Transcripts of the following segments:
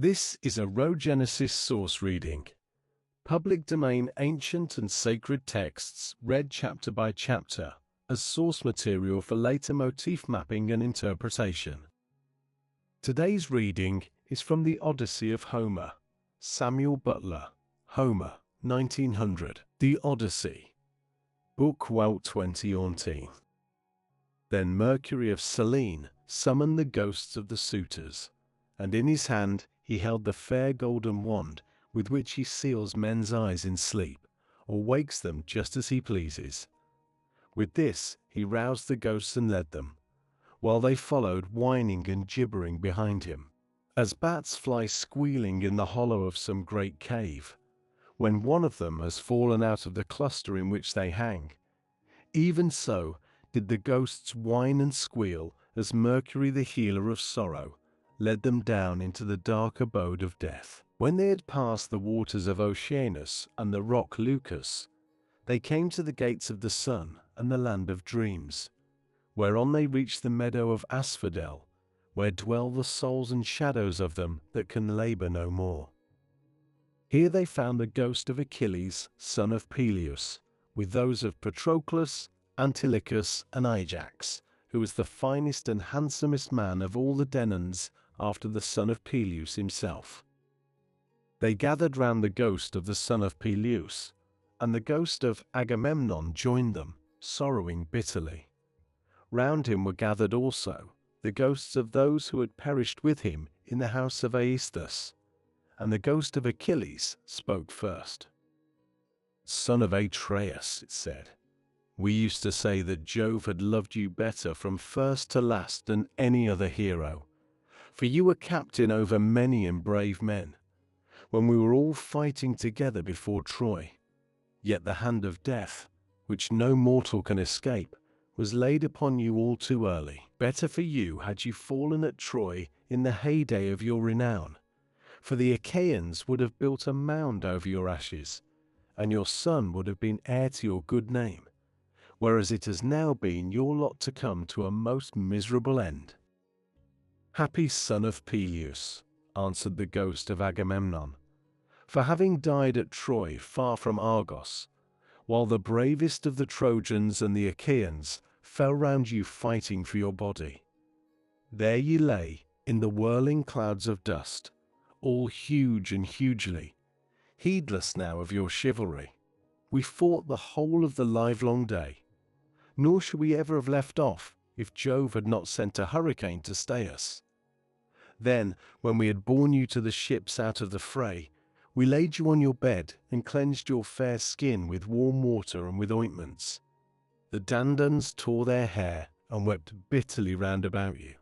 This is a Rhogenesis Source Reading. Public domain ancient and sacred texts read chapter by chapter as source material for later motif mapping and interpretation. Today's reading is from the Odyssey of Homer. Samuel Butler, Homer, 1900. The Odyssey. Book 2018. Then Mercury of Selene summoned the ghosts of the suitors, and in his hand he held the fair golden wand with which he seals men's eyes in sleep, or wakes them just as he pleases. With this he roused the ghosts and led them, while they followed whining and gibbering behind him, as bats fly squealing in the hollow of some great cave, when one of them has fallen out of the cluster in which they hang. Even so did the ghosts whine and squeal as Mercury the healer of sorrow led them down into the dark abode of death. When they had passed the waters of Oceanus and the rock Lucus, they came to the gates of the sun and the land of dreams, whereon they reached the meadow of Asphodel, where dwell the souls and shadows of them that can labor no more. Here they found the ghost of Achilles, son of Peleus, with those of Patroclus, Antilochus, and Ajax, who was the finest and handsomest man of all the Danaans after the son of Peleus himself. They gathered round the ghost of the son of Peleus, and the ghost of Agamemnon joined them, sorrowing bitterly. Round him were gathered also the ghosts of those who had perished with him in the house of Aestus, and the ghost of Achilles spoke first. "Son of Atreus," it said, "we used to say that Jove had loved you better from first to last than any other hero, for you were captain over many and brave men, when we were all fighting together before Troy. Yet the hand of death, which no mortal can escape, was laid upon you all too early. Better for you had you fallen at Troy in the heyday of your renown, for the Achaeans would have built a mound over your ashes, and your son would have been heir to your good name, whereas it has now been your lot to come to a most miserable end." "Happy son of Peleus," answered the ghost of Agamemnon, "for having died at Troy far from Argos, while the bravest of the Trojans and the Achaeans fell round you fighting for your body. There ye lay, in the whirling clouds of dust, all huge and hugely, heedless now of your chivalry. We fought the whole of the livelong day, nor should we ever have left off if Jove had not sent a hurricane to stay us. Then, when we had borne you to the ships out of the fray, we laid you on your bed and cleansed your fair skin with warm water and with ointments. The Dandans tore their hair and wept bitterly round about you.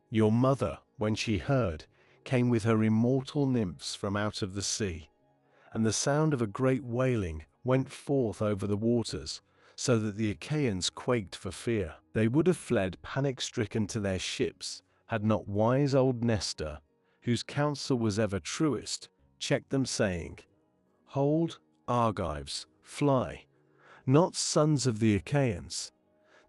Your mother, when she heard, came with her immortal nymphs from out of the sea, and the sound of a great wailing went forth over the waters, so that the Achaeans quaked for fear. They would have fled panic-stricken to their ships, had not wise old Nestor, whose counsel was ever truest, checked them, saying, 'Hold, Argives, fly, not sons of the Achaeans.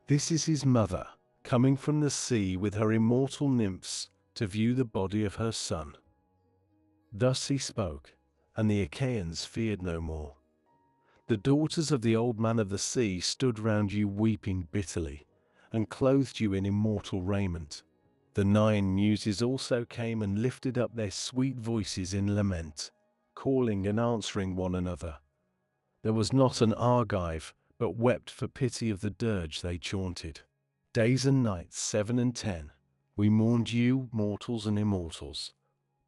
This is his mother, coming from the sea with her immortal nymphs to view the body of her son.' Thus he spoke, and the Achaeans feared no more. The daughters of the old man of the sea stood round you weeping bitterly, and clothed you in immortal raiment. The 9 muses also came and lifted up their sweet voices in lament, calling and answering one another. There was not an Argive but wept for pity of the dirge they chaunted. Days and nights 7 and 10, we mourned you, mortals and immortals.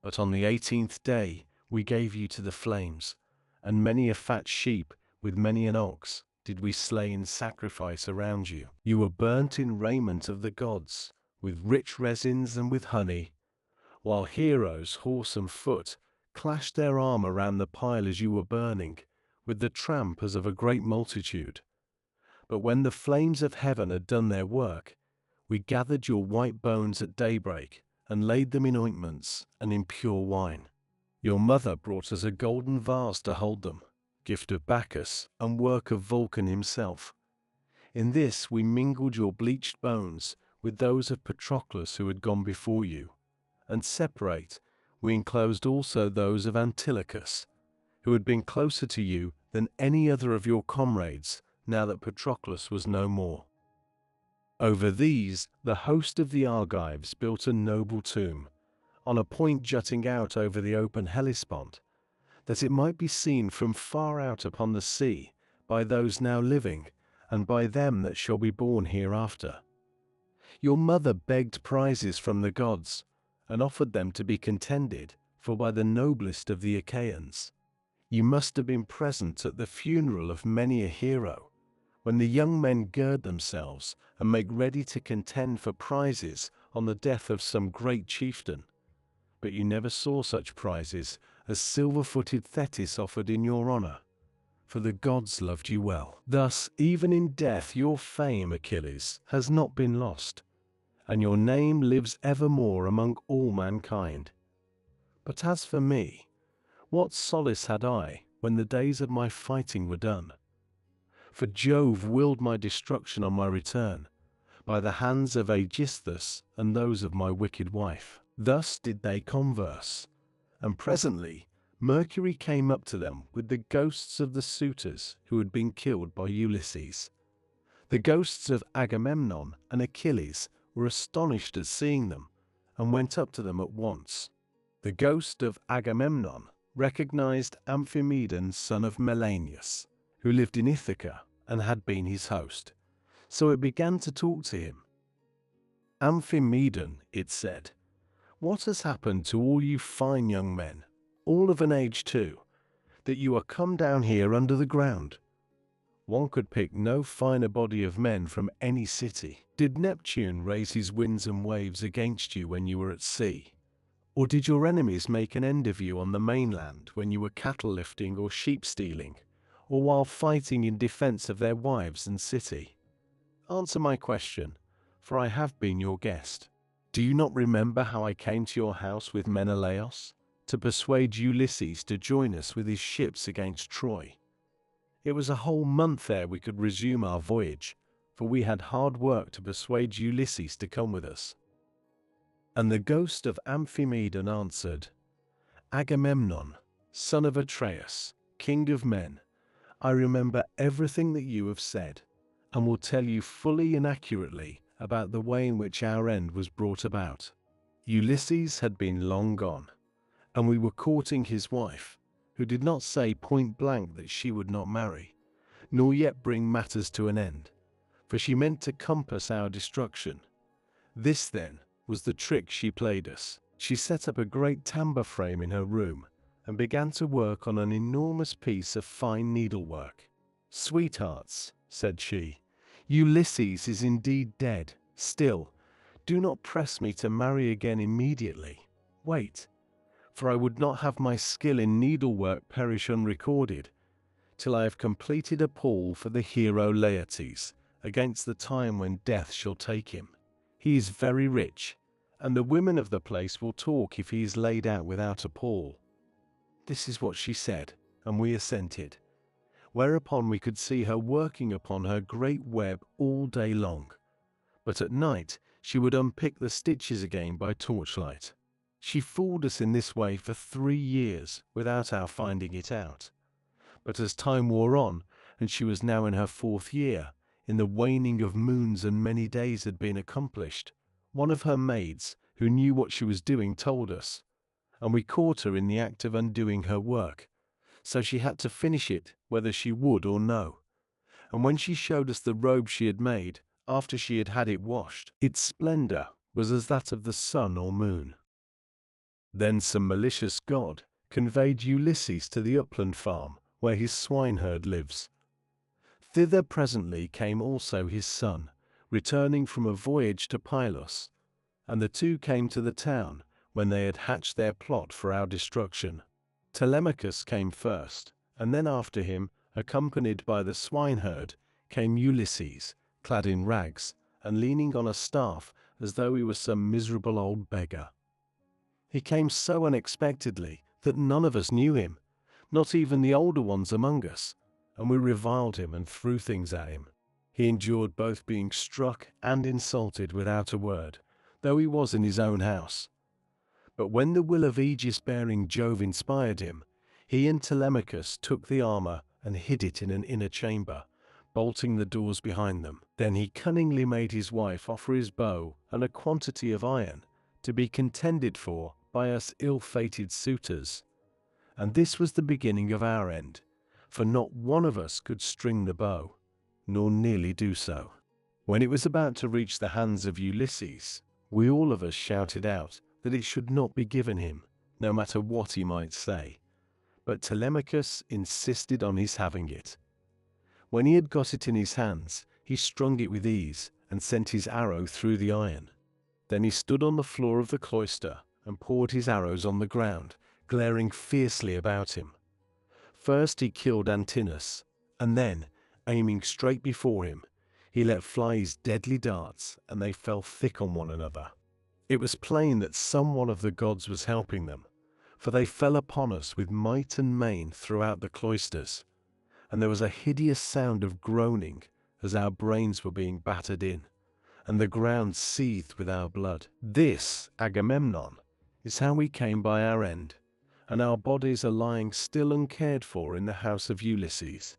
But on the 18th day we gave you to the flames, and many a fat sheep with many an ox did we slay in sacrifice around you. You were burnt in raiment of the gods, with rich resins and with honey, while heroes, horse and foot, clashed their armor round the pile as you were burning, with the tramp as of a great multitude. But when the flames of heaven had done their work, we gathered your white bones at daybreak, and laid them in ointments and in pure wine. Your mother brought us a golden vase to hold them, gift of Bacchus and work of Vulcan himself. In this we mingled your bleached bones with those of Patroclus who had gone before you, and separate, we enclosed also those of Antilochus, who had been closer to you than any other of your comrades, now that Patroclus was no more. Over these, the host of the Argives built a noble tomb, on a point jutting out over the open Hellespont, that it might be seen from far out upon the sea by those now living, and by them that shall be born hereafter. Your mother begged prizes from the gods, and offered them to be contended for by the noblest of the Achaeans. You must have been present at the funeral of many a hero, when the young men gird themselves and make ready to contend for prizes on the death of some great chieftain. But you never saw such prizes as silver-footed Thetis offered in your honor, for the gods loved you well. Thus, even in death, your fame, Achilles, has not been lost, and your name lives evermore among all mankind. But as for me, what solace had I when the days of my fighting were done? For Jove willed my destruction on my return, by the hands of Aegisthus and those of my wicked wife. Thus did they converse, and presently Mercury came up to them with the ghosts of the suitors who had been killed by Ulysses. The ghosts of Agamemnon and Achilles were astonished at seeing them, and went up to them at once. The ghost of Agamemnon recognized Amphimedon, son of Melanius, who lived in Ithaca and had been his host, so it began to talk to him. Amphimedon, it said, what has happened to all you fine young men, all of an age too, that you are come down here under the ground? One could pick no finer body of men from any city. Did Neptune raise his winds and waves against you when you were at sea? Or did your enemies make an end of you on the mainland when you were cattle lifting or sheep stealing, or while fighting in defense of their wives and city? Answer my question, for I have been your guest. Do you not remember how I came to your house with Menelaus, to persuade Ulysses to join us with his ships against Troy? It was a whole month ere we could resume our voyage, for we had hard work to persuade Ulysses to come with us. And the ghost of Amphimedon answered, Agamemnon, son of Atreus, king of men, I remember everything that you have said, and will tell you fully and accurately about the way in which our end was brought about. Ulysses had been long gone, and we were courting his wife, who did not say point blank that she would not marry, nor yet bring matters to an end, for she meant to compass our destruction. This, then, was the trick she played us. She set up a great tambour frame in her room, and began to work on an enormous piece of fine needlework. Sweethearts, said she, Ulysses is indeed dead. Still, do not press me to marry again immediately. Wait, for I would not have my skill in needlework perish unrecorded, till I have completed a pall for the hero Laertes, against the time when death shall take him. He is very rich, and the women of the place will talk if he is laid out without a pall. This is what she said, and we assented, whereupon we could see her working upon her great web all day long, but at night she would unpick the stitches again by torchlight. She fooled us in this way for 3 years without our finding it out. But as time wore on, and she was now in her 4th year, in the waning of moons and many days had been accomplished, one of her maids, who knew what she was doing, told us, and we caught her in the act of undoing her work, so she had to finish it whether she would or no. And when she showed us the robe she had made, after she had had it washed, its splendor was as that of the sun or moon. Then some malicious god conveyed Ulysses to the upland farm where his swineherd lives. Thither presently came also his son, returning from a voyage to Pylos, and the two came to the town when they had hatched their plot for our destruction. Telemachus came first, and then after him, accompanied by the swineherd, came Ulysses, clad in rags, and leaning on a staff as though he was some miserable old beggar. He came so unexpectedly that none of us knew him, not even the older ones among us, and we reviled him and threw things at him. He endured both being struck and insulted without a word, though he was in his own house. But when the will of Aegis-bearing Jove inspired him, he and Telemachus took the armor and hid it in an inner chamber, bolting the doors behind them. Then he cunningly made his wife offer his bow and a quantity of iron to be contended for by us ill-fated suitors. And this was the beginning of our end, for not one of us could string the bow, nor nearly do so. When it was about to reach the hands of Ulysses, we all of us shouted out that it should not be given him, no matter what he might say. But Telemachus insisted on his having it. When he had got it in his hands, he strung it with ease and sent his arrow through the iron. Then he stood on the floor of the cloister and poured his arrows on the ground, glaring fiercely about him. First he killed Antinous, and then, aiming straight before him, he let fly his deadly darts, and they fell thick on one another. It was plain that some one of the gods was helping them, for they fell upon us with might and main throughout the cloisters, and there was a hideous sound of groaning as our brains were being battered in, and the ground seethed with our blood. This, Agamemnon, is how we came by our end, and our bodies are lying still uncared for in the house of Ulysses.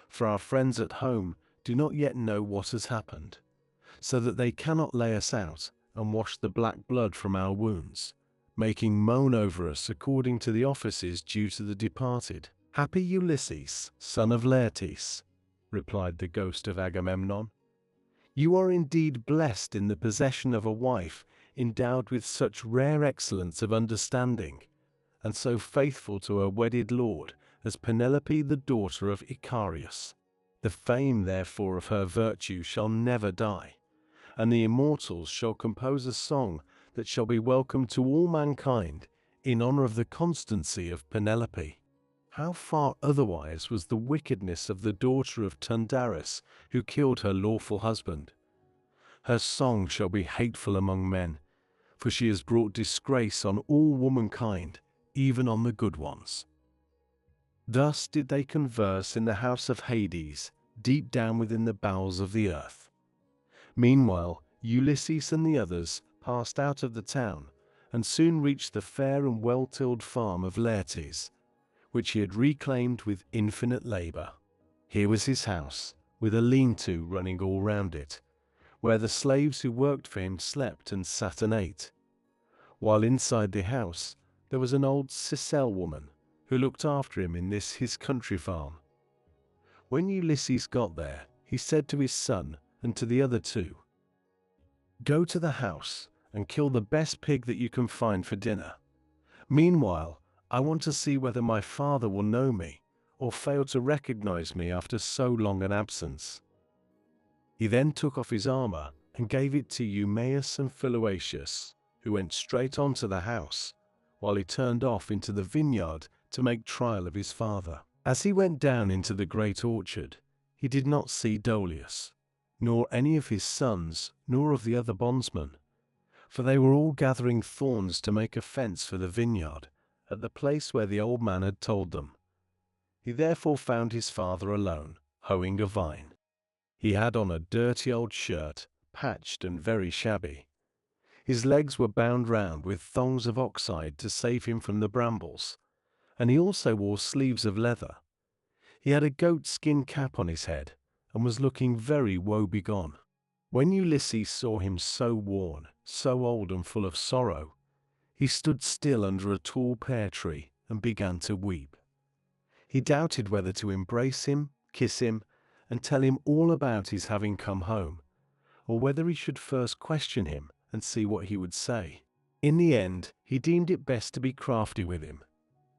For our friends at home do not yet know what has happened, so that they cannot lay us out and wash the black blood from our wounds, making moan over us according to the offices due to the departed. Happy Ulysses, son of Laertes, replied the ghost of Agamemnon. You are indeed blessed in the possession of a wife endowed with such rare excellence of understanding, and so faithful to her wedded lord as Penelope the daughter of Icarius. The fame therefore of her virtue shall never die, and the immortals shall compose a song that shall be welcome to all mankind in honor of the constancy of Penelope. How far otherwise was the wickedness of the daughter of Tyndarus, who killed her lawful husband. Her song shall be hateful among men, for she has brought disgrace on all womankind, even on the good ones. Thus did they converse in the house of Hades, deep down within the bowels of the earth. Meanwhile, Ulysses and the others passed out of the town, and soon reached the fair and well-tilled farm of Laertes, which he had reclaimed with infinite labor. Here was his house, with a lean-to running all round it, where the slaves who worked for him slept and sat and ate, while inside the house there was an old Sicel woman, who looked after him in this his country farm. When Ulysses got there, he said to his son and to the other two, "Go to the house and kill the best pig that you can find for dinner. Meanwhile, I want to see whether my father will know me, or fail to recognize me after so long an absence." He then took off his armor and gave it to Eumaeus and Philoetius, who went straight on to the house, while he turned off into the vineyard to make trial of his father. As he went down into the great orchard, he did not see Dolius, nor any of his sons, nor of the other bondsmen, for they were all gathering thorns to make a fence for the vineyard, at the place where the old man had told them. He therefore found his father alone, hoeing a vine. He had on a dirty old shirt, patched and very shabby. His legs were bound round with thongs of oxhide to save him from the brambles, and he also wore sleeves of leather. He had a goat-skin cap on his head, and was looking very woe-begone. When Ulysses saw him so worn, so old and full of sorrow, he stood still under a tall pear tree and began to weep. He doubted whether to embrace him, kiss him, and tell him all about his having come home, or whether he should first question him and see what he would say. In the end, he deemed it best to be crafty with him.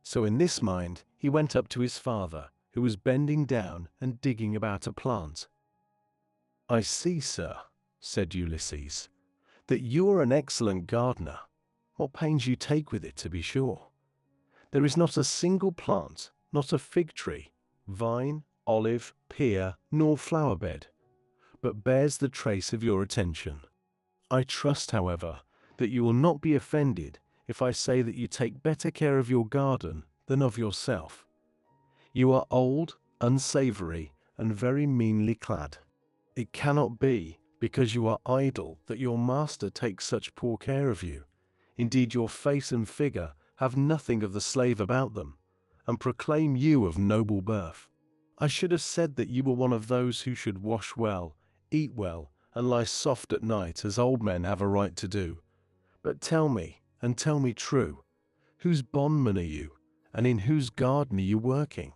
So in this mind, he went up to his father, who was bending down and digging about a plant. "I see, sir," said Ulysses, "that you are an excellent gardener. What pains you take with it, to be sure. There is not a single plant, not a fig tree, vine, olive, pear, nor flower bed, but bears the trace of your attention. I trust, however, that you will not be offended if I say that you take better care of your garden than of yourself. You are old, unsavory, and very meanly clad. It cannot be because you are idle that your master takes such poor care of you. Indeed, your face and figure have nothing of the slave about them, and proclaim you of noble birth. I should have said that you were one of those who should wash well, eat well, and lie soft at night, as old men have a right to do. But tell me, and tell me true, whose bondman are you, and in whose garden are you working?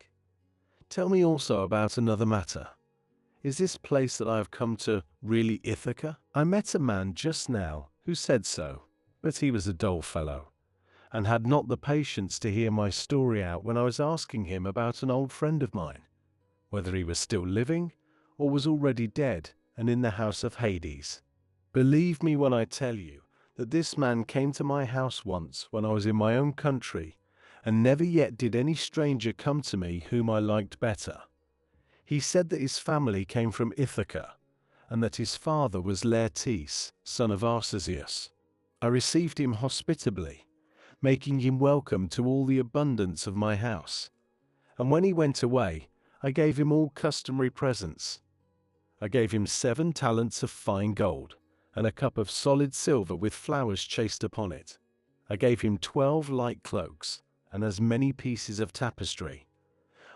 Tell me also about another matter. Is this place that I have come to really Ithaca? I met a man just now who said so, but he was a dull fellow, and had not the patience to hear my story out when I was asking him about an old friend of mine, whether he was still living, or was already dead and in the house of Hades. Believe me when I tell you that this man came to my house once when I was in my own country, and never yet did any stranger come to me whom I liked better. He said that his family came from Ithaca, and that his father was Laertes, son of Arcesius. I received him hospitably, making him welcome to all the abundance of my house. And when he went away, I gave him all customary presents. I gave him 7 talents of fine gold, and a cup of solid silver with flowers chased upon it. I gave him 12 light cloaks, and as many pieces of tapestry.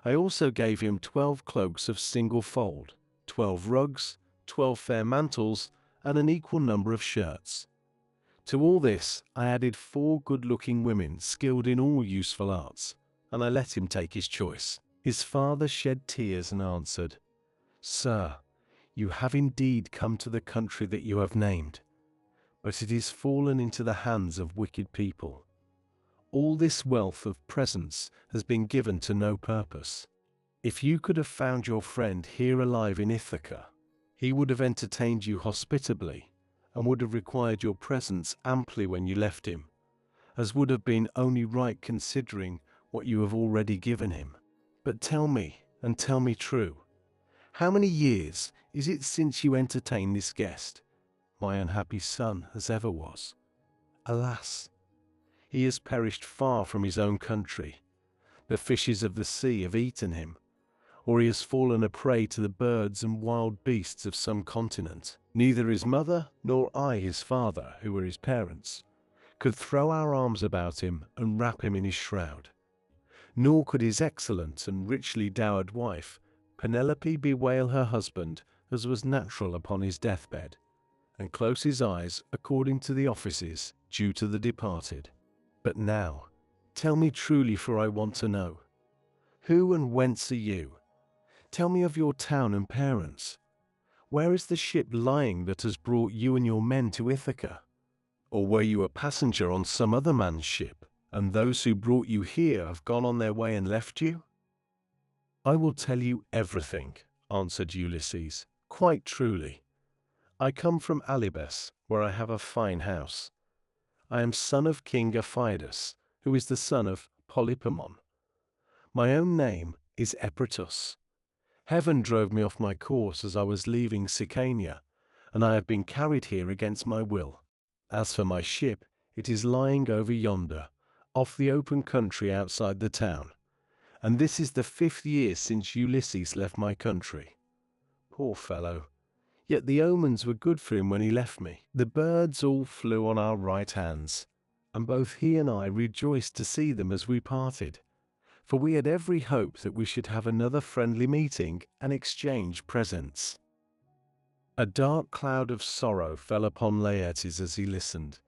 I also gave him 12 cloaks of single fold, 12 rugs, 12 fair mantles, and an equal number of shirts. To all this I added 4 good-looking women skilled in all useful arts, and I let him take his choice. His father shed tears and answered, "Sir, you have indeed come to the country that you have named, but it is fallen into the hands of wicked people. All this wealth of presents has been given to no purpose. If you could have found your friend here alive in Ithaca, he would have entertained you hospitably, and would have required your presence amply when you left him, as would have been only right considering what you have already given him. But tell me, and tell me true, how many years is it since you entertained this guest, my unhappy son as ever was? Alas, he has perished far from his own country. The fishes of the sea have eaten him, or he has fallen a prey to the birds and wild beasts of some continent. Neither his mother nor I, his father, who were his parents, could throw our arms about him and wrap him in his shroud. Nor could his excellent and richly dowered wife, Penelope, bewail her husband as was natural upon his deathbed, and close his eyes according to the offices due to the departed. But now, tell me truly, for I want to know. Who and whence are you? Tell me of your town and parents. Where is the ship lying that has brought you and your men to Ithaca? Or were you a passenger on some other man's ship, and those who brought you here have gone on their way and left you?" "I will tell you everything," answered Ulysses, "quite truly. I come from Alybes, where I have a fine house. I am son of King Aphidas, who is the son of Polypemon. My own name is Epitus. Heaven drove me off my course as I was leaving Sicania, and I have been carried here against my will. As for my ship, it is lying over yonder, off the open country outside the town, and this is the 5th year since Ulysses left my country. Poor fellow, yet the omens were good for him when he left me. The birds all flew on our right hands, and both he and I rejoiced to see them as we parted, for we had every hope that we should have another friendly meeting and exchange presents." A dark cloud of sorrow fell upon Laertes as he listened.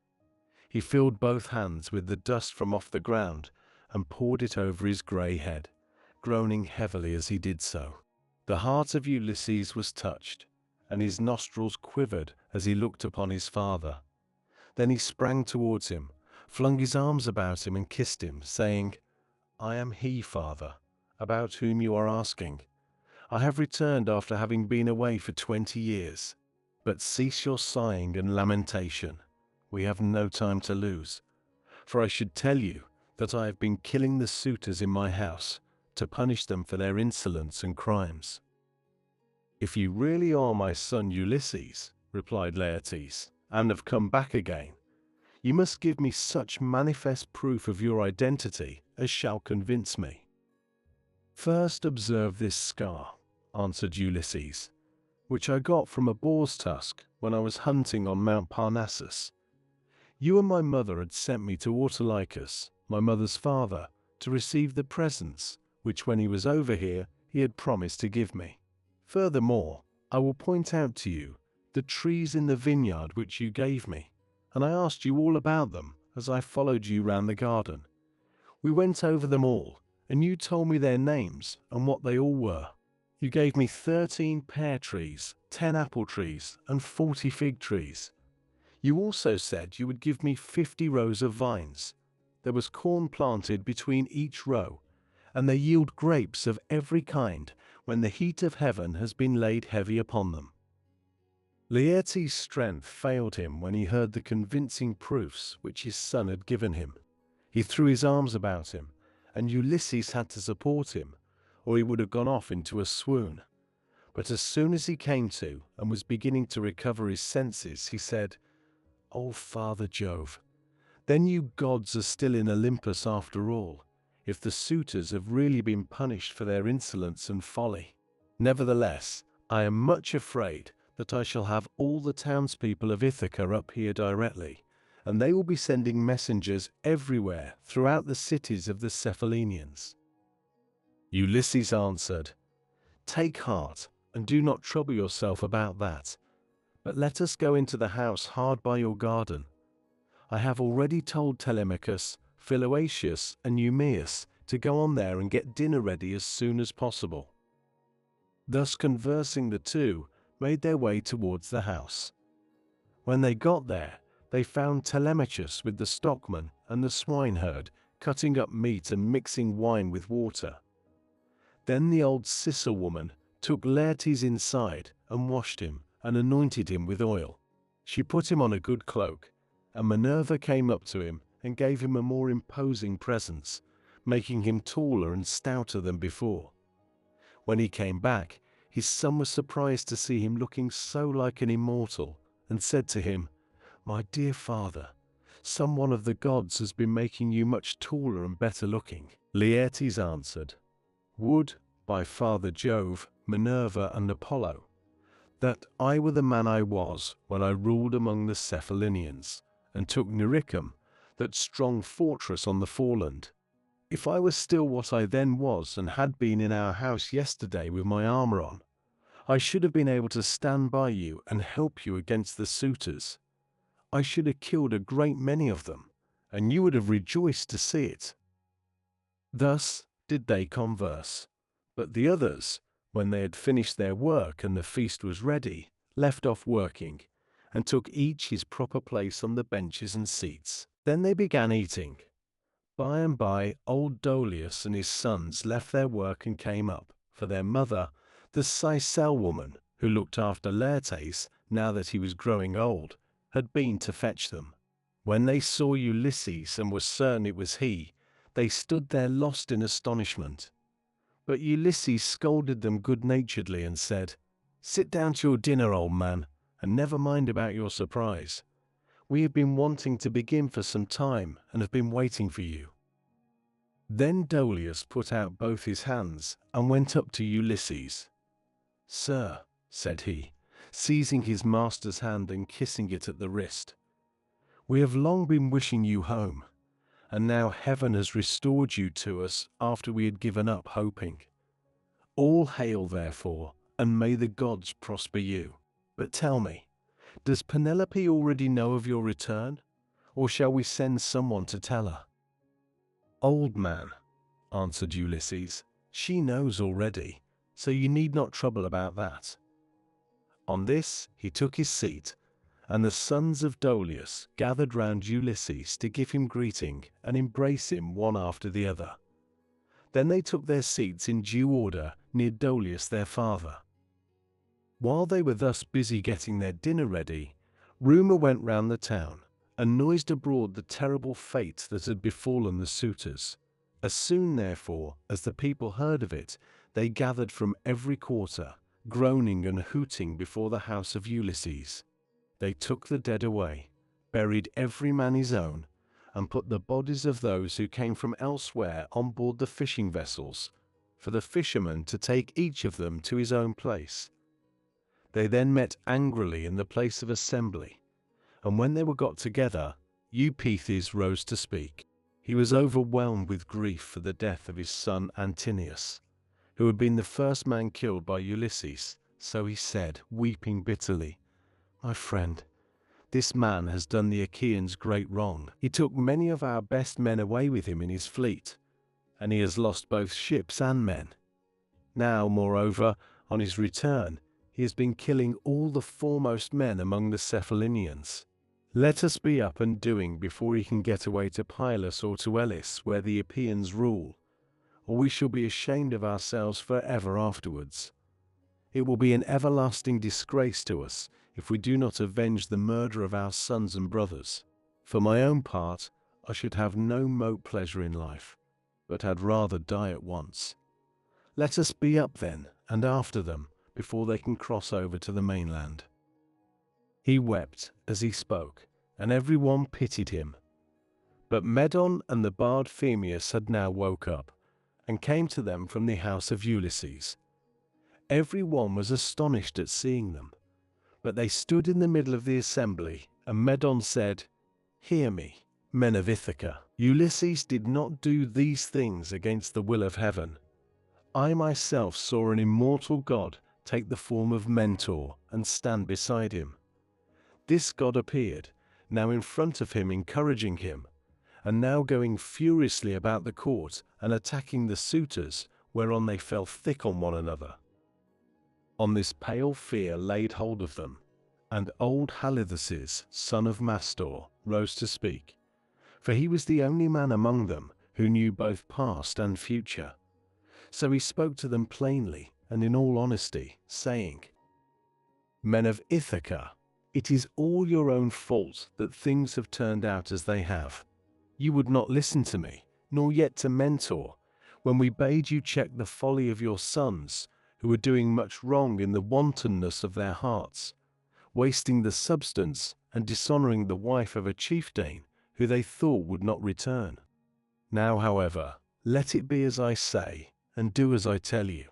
He filled both hands with the dust from off the ground and poured it over his grey head, groaning heavily as he did so. The heart of Ulysses was touched, and his nostrils quivered as he looked upon his father. Then he sprang towards him, flung his arms about him and kissed him, saying, "I am he, father, about whom you are asking. I have returned after having been away for 20 years. But cease your sighing and lamentation. We have no time to lose, for I should tell you that I have been killing the suitors in my house to punish them for their insolence and crimes." "If you really are my son Ulysses," replied Laertes, "and have come back again, you must give me such manifest proof of your identity as shall convince me." "First observe this scar," answered Ulysses, "which I got from a boar's tusk when I was hunting on Mount Parnassus. You and my mother had sent me to Autolycus, my mother's father, to receive the presents, which when he was over here, he had promised to give me. Furthermore, I will point out to you the trees in the vineyard which you gave me, and I asked you all about them as I followed you round the garden. We went over them all, and you told me their names and what they all were. You gave me 13 pear trees, 10 apple trees, and 40 fig trees. You also said you would give me 50 rows of vines. There was corn planted between each row, and they yield grapes of every kind when the heat of heaven has been laid heavy upon them. Laertes' strength failed him when he heard the convincing proofs which his son had given him. He threw his arms about him, and Ulysses had to support him, or he would have gone off into a swoon. But as soon as he came to and was beginning to recover his senses, he said, "O Father Jove, then you gods are still in Olympus after all, if the suitors have really been punished for their insolence and folly. Nevertheless, I am much afraid that I shall have all the townspeople of Ithaca up here directly, and they will be sending messengers everywhere throughout the cities of the Cephallenians." Ulysses answered, "Take heart, and do not trouble yourself about that, but let us go into the house hard by your garden. I have already told Telemachus, Philoetius, and Eumaeus to go on there and get dinner ready as soon as possible." Thus conversing, the two made their way towards the house. When they got there, they found Telemachus with the stockman and the swineherd cutting up meat and mixing wine with water. Then the old Sicyl woman took Laertes inside and washed him and anointed him with oil. She put him on a good cloak, and Minerva came up to him and gave him a more imposing presence, making him taller and stouter than before. When he came back, his son was surprised to see him looking so like an immortal, and said to him, "My dear father, some one of the gods has been making you much taller and better looking." Laertes answered, "Would, by Father Jove, Minerva, and Apollo, that I were the man I was when I ruled among the Cephallenians, and took Nericum, that strong fortress on the foreland. If I was still what I then was and had been in our house yesterday with my armor on, I should have been able to stand by you and help you against the suitors. I should have killed a great many of them, and you would have rejoiced to see it." Thus did they converse. But the others, when they had finished their work and the feast was ready, left off working, and took each his proper place on the benches and seats. Then they began eating. By and by old Dolius and his sons left their work and came up, for their mother, the Sicel woman, who looked after Laertes now that he was growing old, had been to fetch them. When they saw Ulysses and were certain it was he, they stood there lost in astonishment. But Ulysses scolded them good-naturedly and said, "Sit down to your dinner, old man, and never mind about your surprise. We have been wanting to begin for some time and have been waiting for you." Then Dolius put out both his hands and went up to Ulysses. "Sir," said he, seizing his master's hand and kissing it at the wrist, "we have long been wishing you home, and now heaven has restored you to us after we had given up hoping. All hail, therefore, and may the gods prosper you. But tell me, does Penelope already know of your return, or shall we send someone to tell her?" "Old man," answered Ulysses, "she knows already, so you need not trouble about that." On this he took his seat, and the sons of Dolius gathered round Ulysses to give him greeting and embrace him one after the other. Then they took their seats in due order near Dolius their father. While they were thus busy getting their dinner ready, rumor went round the town, and noised abroad the terrible fate that had befallen the suitors. As soon, therefore, as the people heard of it, they gathered from every quarter, groaning and hooting before the house of Ulysses. They took the dead away, buried every man his own, and put the bodies of those who came from elsewhere on board the fishing vessels, for the fishermen to take each of them to his own place. They then met angrily in the place of assembly, and when they were got together, Eupeithes rose to speak. He was overwhelmed with grief for the death of his son Antinous, who had been the first man killed by Ulysses, so he said, weeping bitterly, "My friend, this man has done the Achaeans great wrong. He took many of our best men away with him in his fleet, and he has lost both ships and men. Now, moreover, on his return, he has been killing all the foremost men among the Cephallenians. Let us be up and doing before he can get away to Pylus or to Elis, where the Epeans rule, or we shall be ashamed of ourselves forever afterwards. It will be an everlasting disgrace to us if we do not avenge the murder of our sons and brothers. For my own part, I should have no mote pleasure in life, but had rather die at once. Let us be up then, and after them, before they can cross over to the mainland." He wept as he spoke, and everyone pitied him. But Medon and the bard Phemius had now woke up, and came to them from the house of Ulysses. Every one was astonished at seeing them, but they stood in the middle of the assembly, and Medon said, "Hear me, men of Ithaca. Ulysses did not do these things against the will of heaven. I myself saw an immortal god take the form of Mentor and stand beside him. This god appeared, now in front of him encouraging him, and now going furiously about the court and attacking the suitors, whereon they fell thick on one another. On this pale fear laid hold of them, and old Halitherses, son of Mastor, rose to speak, for he was the only man among them who knew both past and future. So he spoke to them plainly and in all honesty, saying, "Men of Ithaca, it is all your own fault that things have turned out as they have. You would not listen to me, nor yet to Mentor, when we bade you check the folly of your sons, who were doing much wrong in the wantonness of their hearts, wasting the substance and dishonoring the wife of a chieftain who they thought would not return. Now, however, let it be as I say, and do as I tell you.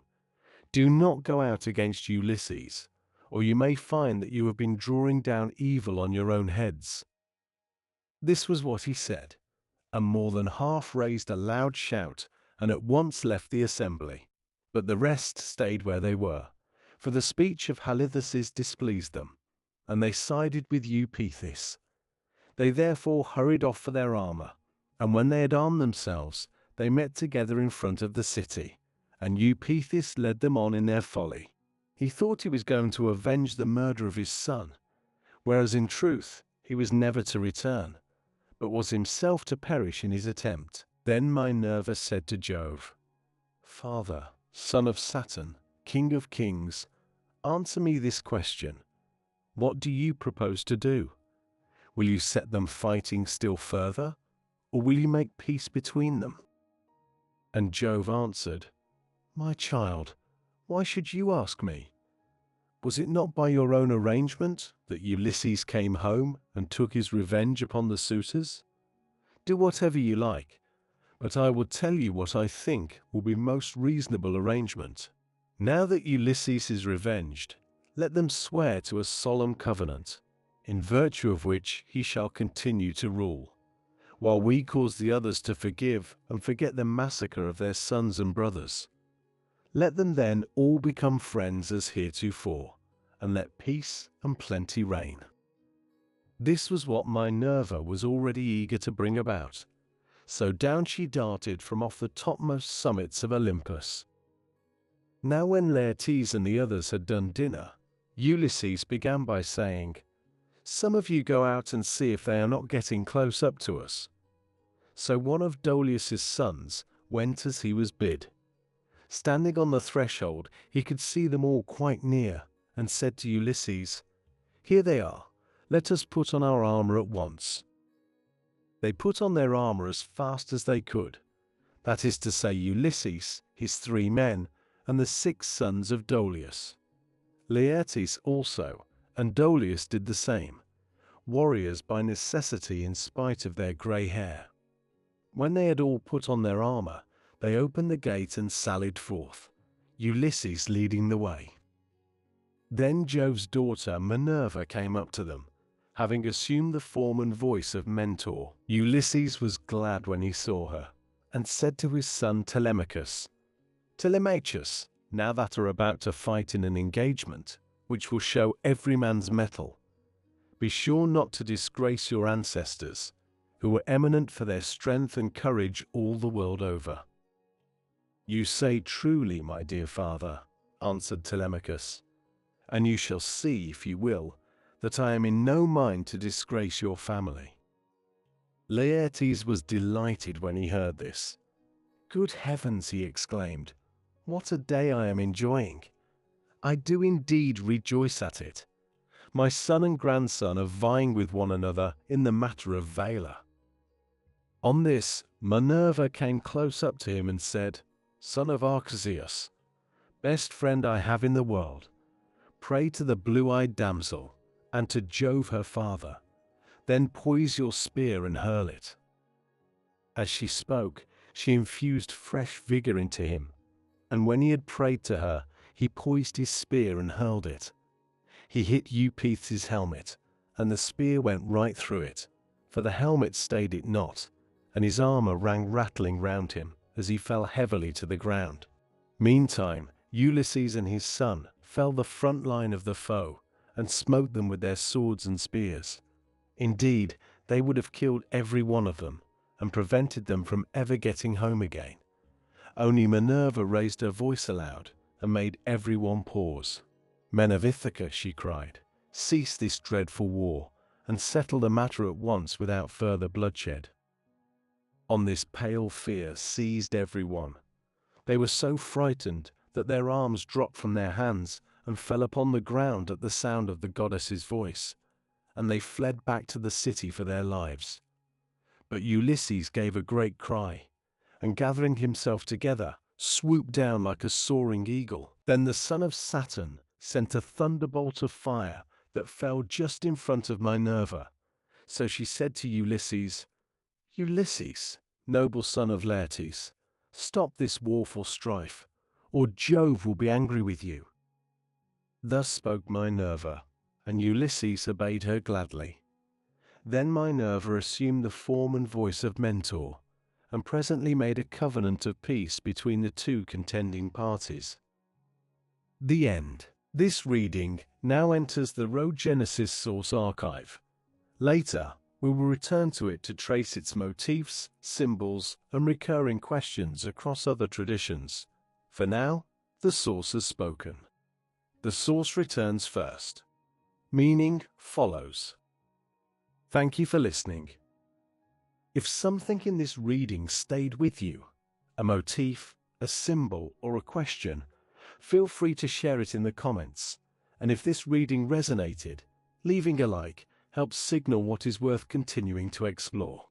Do not go out against Ulysses, or you may find that you have been drawing down evil on your own heads." This was what he said, and more than half raised a loud shout, and at once left the assembly. But the rest stayed where they were, for the speech of Halitherses displeased them, and they sided with Eupeithes. They therefore hurried off for their armor, and when they had armed themselves, they met together in front of the city, and Eupeithes led them on in their folly. He thought he was going to avenge the murder of his son, whereas in truth he was never to return, but was himself to perish in his attempt. Then Minerva said to Jove, "Father, son of Saturn, king of kings, answer me this question. What do you propose to do? Will you set them fighting still further, or will you make peace between them?" And Jove answered, "My child, why should you ask me? Was it not by your own arrangement that Ulysses came home and took his revenge upon the suitors? Do whatever you like, but I will tell you what I think will be most reasonable arrangement. Now that Ulysses is revenged, let them swear to a solemn covenant, in virtue of which he shall continue to rule, while we cause the others to forgive and forget the massacre of their sons and brothers. Let them then all become friends as heretofore, and let peace and plenty reign." This was what Minerva was already eager to bring about, so down she darted from off the topmost summits of Olympus. Now when Laertes and the others had done dinner, Ulysses began by saying, "Some of you go out and see if they are not getting close up to us." So one of Dolius's sons went as he was bid. Standing on the threshold, he could see them all quite near, and said to Ulysses, "Here they are, let us put on our armor at once." They put on their armor as fast as they could, that is to say Ulysses, his 3 men, and the 6 sons of Dolius. Laertes also, and Dolius did the same, warriors by necessity in spite of their grey hair. When they had all put on their armor, they opened the gate and sallied forth, Ulysses leading the way. Then Jove's daughter Minerva came up to them, having assumed the form and voice of Mentor. Ulysses was glad when he saw her, and said to his son Telemachus, "Telemachus, now that are about to fight in an engagement, which will show every man's mettle, be sure not to disgrace your ancestors, who were eminent for their strength and courage all the world over." "You say truly, my dear father," answered Telemachus, "and you shall see, if you will, that I am in no mind to disgrace your family." Laertes was delighted when he heard this. "Good heavens," he exclaimed, "what a day I am enjoying! I do indeed rejoice at it. My son and grandson are vying with one another in the matter of valor." On this, Minerva came close up to him and said, "Son of Arceus, best friend I have in the world, pray to the blue-eyed damsel, and to Jove her father, then poise your spear and hurl it." As she spoke, she infused fresh vigor into him, and when he had prayed to her, he poised his spear and hurled it. He hit Eupeithes' helmet, and the spear went right through it, for the helmet stayed it not, and his armor rang rattling round him as he fell heavily to the ground. Meantime, Ulysses and his son fell the front line of the foe, and smote them with their swords and spears. Indeed, they would have killed every one of them, and prevented them from ever getting home again. Only Minerva raised her voice aloud, and made everyone pause. "Men of Ithaca," she cried, "cease this dreadful war, and settle the matter at once without further bloodshed." On this pale fear seized everyone. They were so frightened that their arms dropped from their hands and fell upon the ground at the sound of the goddess's voice, and they fled back to the city for their lives. But Ulysses gave a great cry, and gathering himself together, swooped down like a soaring eagle. Then the son of Saturn sent a thunderbolt of fire that fell just in front of Minerva. So she said to Ulysses, "Ulysses, noble son of Laertes, stop this warful strife, or Jove will be angry with you." Thus spoke Minerva, and Ulysses obeyed her gladly. Then Minerva assumed the form and voice of Mentor, and presently made a covenant of peace between the two contending parties. The end. This reading now enters the Rhogenesis Source Archive. Later, we will return to it to trace its motifs, symbols, and recurring questions across other traditions. For now, the source has spoken. The source returns first. Meaning follows. Thank you for listening. If something in this reading stayed with you, a motif, a symbol, or a question, feel free to share it in the comments. And if this reading resonated, leaving a like helps signal what is worth continuing to explore.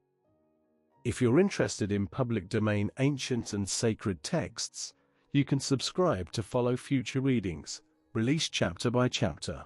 If you're interested in public domain ancient and sacred texts, you can subscribe to follow future readings, released chapter by chapter.